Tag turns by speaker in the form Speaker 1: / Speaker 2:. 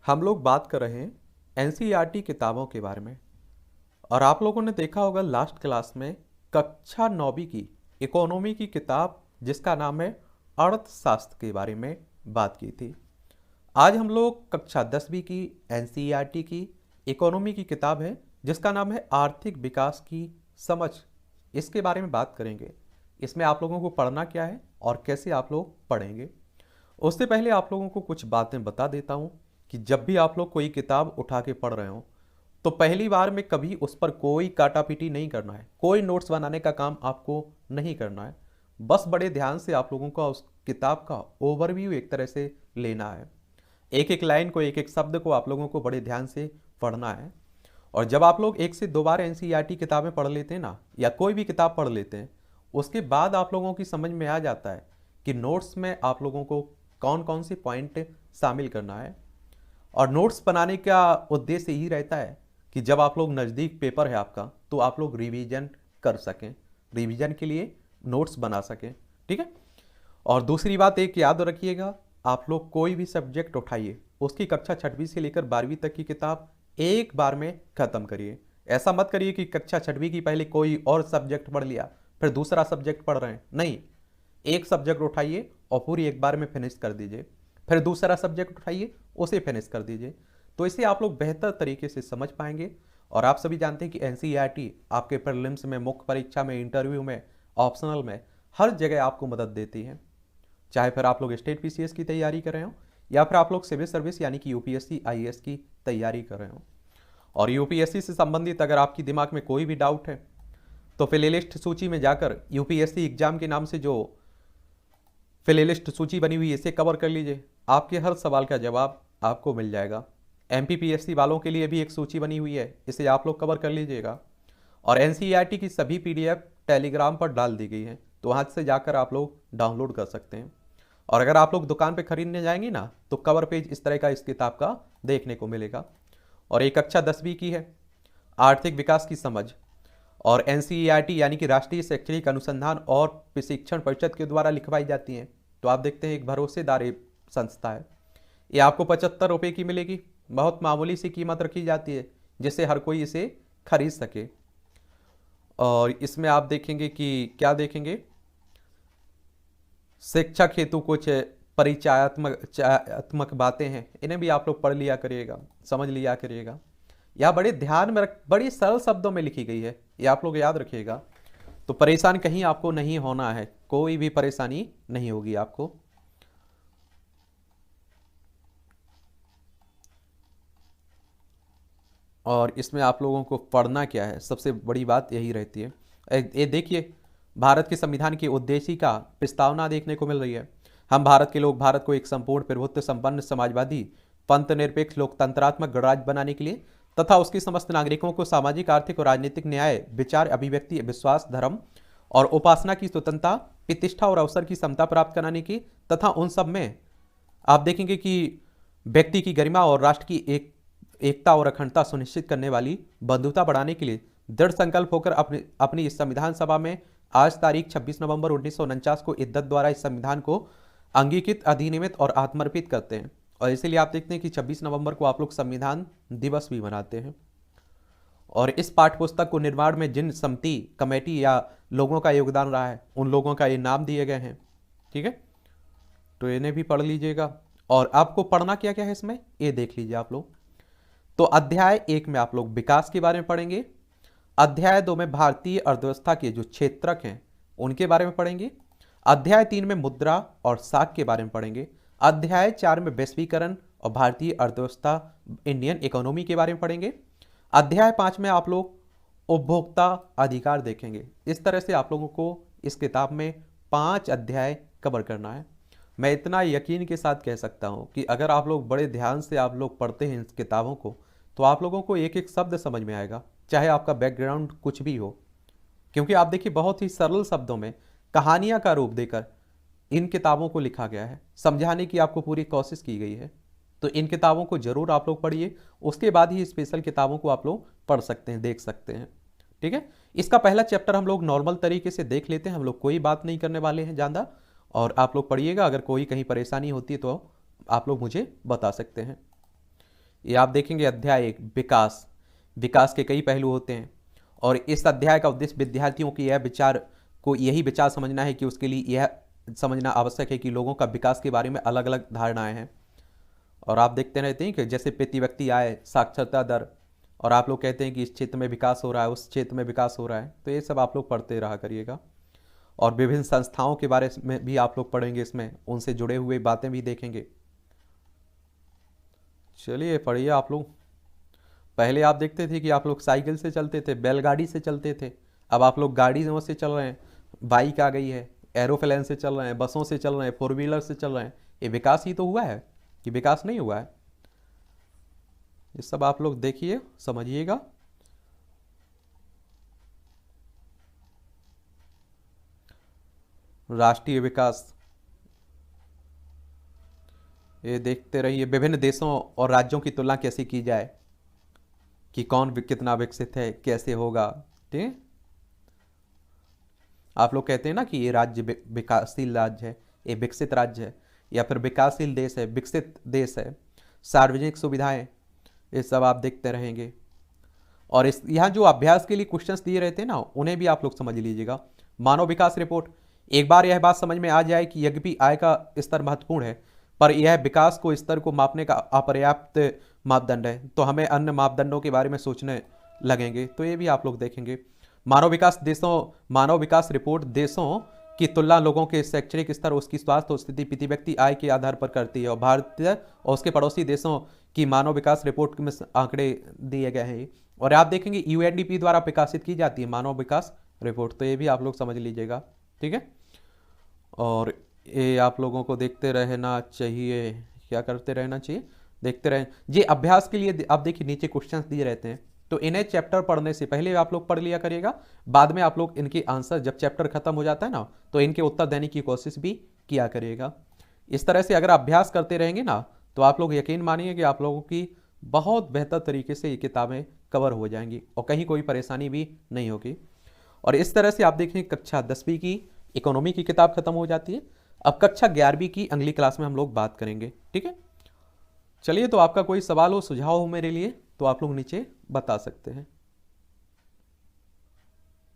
Speaker 1: हम लोग बात कर रहे हैं एनसीईआरटी किताबों के बारे में। और आप लोगों ने देखा होगा लास्ट क्लास में कक्षा 9वीं की इकोनॉमी की किताब जिसका नाम है अर्थशास्त्र के बारे में बात की थी। आज हम लोग कक्षा 10वीं की एनसीईआरटी की इकोनॉमी की किताब है जिसका नाम है आर्थिक विकास की समझ, इसके बारे में बात करेंगे। इसमें आप लोगों को पढ़ना क्या है और कैसे आप लोग पढ़ेंगे। उससे पहले आप लोगों को कुछ बातें बता देता हूँ कि जब भी आप लोग कोई किताब उठा के पढ़ रहे हो तो पहली बार में कभी उस पर कोई काटापीटी नहीं करना है, कोई नोट्स बनाने का काम आपको नहीं करना है। बस बड़े ध्यान से आप लोगों को उस किताब का ओवरव्यू एक तरह से लेना है। एक एक लाइन को, एक एक शब्द को आप लोगों को बड़े ध्यान से पढ़ना है। और जब आप लोग एक से दो बार एनसीईआरटी किताबें पढ़ लेते हैं ना, या कोई भी किताब पढ़ लेते हैं, उसके बाद आप लोगों की समझ में आ जाता है कि नोट्स में आप लोगों को कौन कौन से पॉइंट शामिल करना है। और नोट्स बनाने का उद्देश्य यही रहता है कि जब आप लोग नज़दीक पेपर है आपका तो आप लोग रिवीजन कर सकें, रिवीजन के लिए नोट्स बना सकें। ठीक है। और दूसरी बात एक याद रखिएगा, आप लोग कोई भी सब्जेक्ट उठाइए, उसकी कक्षा 6वीं से लेकर 12वीं तक की किताब एक बार में ख़त्म करिए। ऐसा मत करिए कि कक्षा 6वीं की पहले कोई और सब्जेक्ट पढ़ लिया फिर दूसरा सब्जेक्ट पढ़ रहे हैं, नहीं। एक सब्जेक्ट उठाइए और पूरी एक बार में फिनिश कर दीजिए, फिर दूसरा सब्जेक्ट उठाइए उसे फिनिश कर दीजिए। तो इसे आप लोग बेहतर तरीके से समझ पाएंगे। और आप सभी जानते हैं कि एनसीईआरटी आपके प्रीलिम्स में, मुख्य परीक्षा में, इंटरव्यू में, ऑप्शनल में, हर जगह आपको मदद देती है। चाहे फिर आप लोग स्टेट पीसीएस की तैयारी कर रहे हो या फिर आप लोग सिविल सर्विस यानी कि यूपीएससी आईएएस की तैयारी कर रहे हो। और यूपीएससी से संबंधित अगर आपकी दिमाग में कोई भी डाउट है तो फिललिस्ट सूची में जाकर यूपीएससी एग्जाम के नाम से जो फिललिस्ट सूची बनी हुई है इसे कवर कर लीजिए, आपके हर सवाल का जवाब आपको मिल जाएगा। एमपीपीएससी वालों के लिए भी एक सूची बनी हुई है, इसे आप लोग कवर कर लीजिएगा। और एनसीईआरटी की सभी पीडीएफ टेलीग्राम पर डाल दी गई है, तो वहाँ से जाकर आप लोग डाउनलोड कर सकते हैं। और अगर आप लोग दुकान पे खरीदने जाएंगे ना तो कवर पेज इस तरह का इस किताब का देखने को मिलेगा। और एक कक्षा 10वीं की है आर्थिक विकास की समझ, और एनसीईआरटी यानी कि राष्ट्रीय शैक्षणिक अनुसंधान और प्रशिक्षण परिषद के द्वारा लिखवाई जाती हैं। तो आप देखते हैं एक भरोसेदार संस्था है। ये आपको 75 रुपये की मिलेगी, बहुत मामूली सी कीमत रखी जाती है जिससे हर कोई इसे खरीद सके। और इसमें आप देखेंगे कि क्या देखेंगे, शिक्षक हेतु कुछ परिचयात्मक बातें हैं, इन्हें भी आप लोग पढ़ लिया करिएगा, समझ लिया करिएगा। यह बड़े ध्यान में बड़ी सरल शब्दों में लिखी गई है, ये आप लोग याद रखिएगा। तो परेशान कहीं आपको नहीं होना है, कोई भी परेशानी नहीं होगी आपको। और इसमें आप लोगों को पढ़ना क्या है, सबसे बड़ी बात यही रहती है। ये देखिए, भारत के संविधान की उद्देश्य का प्रस्तावना देखने को मिल रही है। हम भारत के लोग भारत को एक संपूर्ण प्रभुत्व संपन्न समाजवादी पंथ निरपेक्ष लोकतंत्रात्मक गणराज्य बनाने के लिए तथा उसके समस्त नागरिकों को सामाजिक, आर्थिक और राजनीतिक न्याय, विचार, अभिव्यक्ति, विश्वास, धर्म और उपासना की स्वतंत्रता, प्रतिष्ठा और अवसर की समता प्राप्त कराने की तथा उन सब में आप देखेंगे कि व्यक्ति की गरिमा और राष्ट्र की एकता और अखंडता सुनिश्चित करने वाली बंधुता बढ़ाने के लिए दृढ़ संकल्प होकर अपनी इस संविधान सभा में आज तारीख 26 नवंबर 1949 को इद्दत द्वारा इस संविधान को अंगीकृत, अधिनियमित और आत्मर्पित करते हैं। और इसीलिए आप देखते हैं कि 26 नवंबर को आप लोग संविधान दिवस भी मनाते हैं। और इस पाठ्य पुस्तक को निर्माण में जिन समिति, कमेटी या लोगों का योगदान रहा है उन लोगों का ये नाम दिए गए हैं। ठीक है, तो इन्हें भी पढ़ लीजिएगा। और आपको पढ़ना क्या क्या है इसमें ये देख लीजिए आप लोग। तो अध्याय 1 में आप लोग विकास के बारे में पढ़ेंगे, अध्याय 2 में भारतीय अर्थव्यवस्था के जो क्षेत्रक हैं उनके बारे में पढ़ेंगे, अध्याय 3 में मुद्रा और साख के बारे में पढ़ेंगे, अध्याय 4 में वैश्वीकरण और भारतीय अर्थव्यवस्था, इंडियन इकोनॉमी के बारे में पढ़ेंगे, अध्याय 5 में आप लोग उपभोक्ता अधिकार देखेंगे। इस तरह से आप लोगों को इस किताब में 5 अध्याय कवर करना है। मैं इतना यकीन के साथ कह सकता हूँ कि अगर आप लोग बड़े ध्यान से आप लोग पढ़ते हैं इन किताबों को तो आप लोगों को एक एक शब्द समझ में आएगा, चाहे आपका बैकग्राउंड कुछ भी हो। क्योंकि आप देखिए बहुत ही सरल शब्दों में कहानियां का रूप देकर इन किताबों को लिखा गया है, समझाने की आपको पूरी कोशिश की गई है। तो इन किताबों को जरूर आप लोग पढ़िए, उसके बाद ही स्पेशल किताबों को आप लोग पढ़ सकते हैं, देख सकते हैं। ठीक है, इसका पहला चैप्टर हम लोग नॉर्मल तरीके से देख लेते हैं, हम लोग कोई बात नहीं करने वाले हैं ज़्यादा। और आप लोग पढ़िएगा, अगर कोई कहीं परेशानी होती है तो आप लोग मुझे बता सकते हैं। ये आप देखेंगे अध्याय 1 विकास। विकास के कई पहलू होते हैं और इस अध्याय का उद्देश्य विद्यार्थियों की यह विचार को यही विचार समझना है कि उसके लिए यह समझना आवश्यक है कि लोगों का विकास के बारे में अलग अलग धारणाएं हैं। और आप देखते रहते हैं कि जैसे प्रति व्यक्ति आय, साक्षरता दर, और आप लोग कहते हैं कि इस क्षेत्र में विकास हो रहा है, उस क्षेत्र में विकास हो रहा है, तो ये सब आप लोग पढ़ते रहा करिएगा। और विभिन्न संस्थाओं के बारे में भी आप लोग पढ़ेंगे, इसमें उनसे जुड़े हुए बातें भी देखेंगे। चलिए पढ़िए आप लोग। पहले आप देखते थे कि आप लोग साइकिल से चलते थे, बैलगाड़ी से चलते थे, अब आप लोग गाड़ियों से चल रहे हैं, बाइक आ गई है, एरोप्लेन से चल रहे हैं, बसों से चल रहे हैं, फोर व्हीलर से चल रहे हैं। ये विकास ही तो हुआ है, कि विकास नहीं हुआ है? ये सब आप लोग देखिए, समझिएगा। राष्ट्रीय विकास, ये देखते रहिए। विभिन्न देशों और राज्यों की तुलना कैसे की जाए, कि कौन कितना विकसित है, कैसे होगा। ठीक है, आप लोग कहते हैं ना कि ये राज्य विकासशील राज्य है, ये विकसित राज्य है, या फिर विकासशील देश है, विकसित देश है। सार्वजनिक सुविधाएं, ये सब आप देखते रहेंगे। और इस यहाँ जो अभ्यास के लिए क्वेश्चंस दिए रहते हैं ना, उन्हें भी आप लोग समझ लीजिएगा। मानव विकास रिपोर्ट, एक बार यह बात समझ में आ जाए कि यद्यपि आय का स्तर महत्वपूर्ण है, पर यह विकास को स्तर को मापने का अपर्याप्त मापदंड है, तो हमें अन्य मापदंडों के बारे में सोचने लगेंगे। तो ये भी आप लोग देखेंगे। मानव विकास रिपोर्ट देशों की तुलना लोगों के शैक्षणिक स्तर, उसकी स्वास्थ्य स्थिति, प्रति व्यक्ति आय के आधार पर करती है। और भारतीय और उसके पड़ोसी देशों की मानव विकास रिपोर्ट में आंकड़े दिए गए हैं। और आप देखेंगे यूएनडीपी द्वारा प्रकाशित की जाती है मानव विकास रिपोर्ट, तो ये भी आप लोग समझ लीजिएगा। ठीक है, और ये आप लोगों को देखते रहना चाहिए। क्या करते रहना चाहिए? देखते रहें। ये अभ्यास के लिए आप देखिए नीचे क्वेश्चंस दिए रहते हैं, तो इन्हें चैप्टर पढ़ने से पहले आप लोग पढ़ लिया करिएगा। बाद में आप लोग इनके आंसर, जब चैप्टर खत्म हो जाता है ना, तो इनके उत्तर देने की कोशिश भी किया करिएगा। इस तरह से अगर अभ्यास करते रहेंगे ना, तो आप लोग यकीन मानिए कि आप लोगों की बहुत बेहतर तरीके से ये किताबें कवर हो जाएंगी और कहीं कोई परेशानी भी नहीं होगी। और इस तरह से आप देखें कक्षा 10वीं की इकोनॉमी की किताब खत्म हो जाती है। अब कक्षा 11वीं की अगली क्लास में हम लोग बात करेंगे। ठीक है, चलिए, तो आपका कोई सवाल हो, सुझाव हो मेरे लिए, तो आप लोग नीचे बता सकते हैं।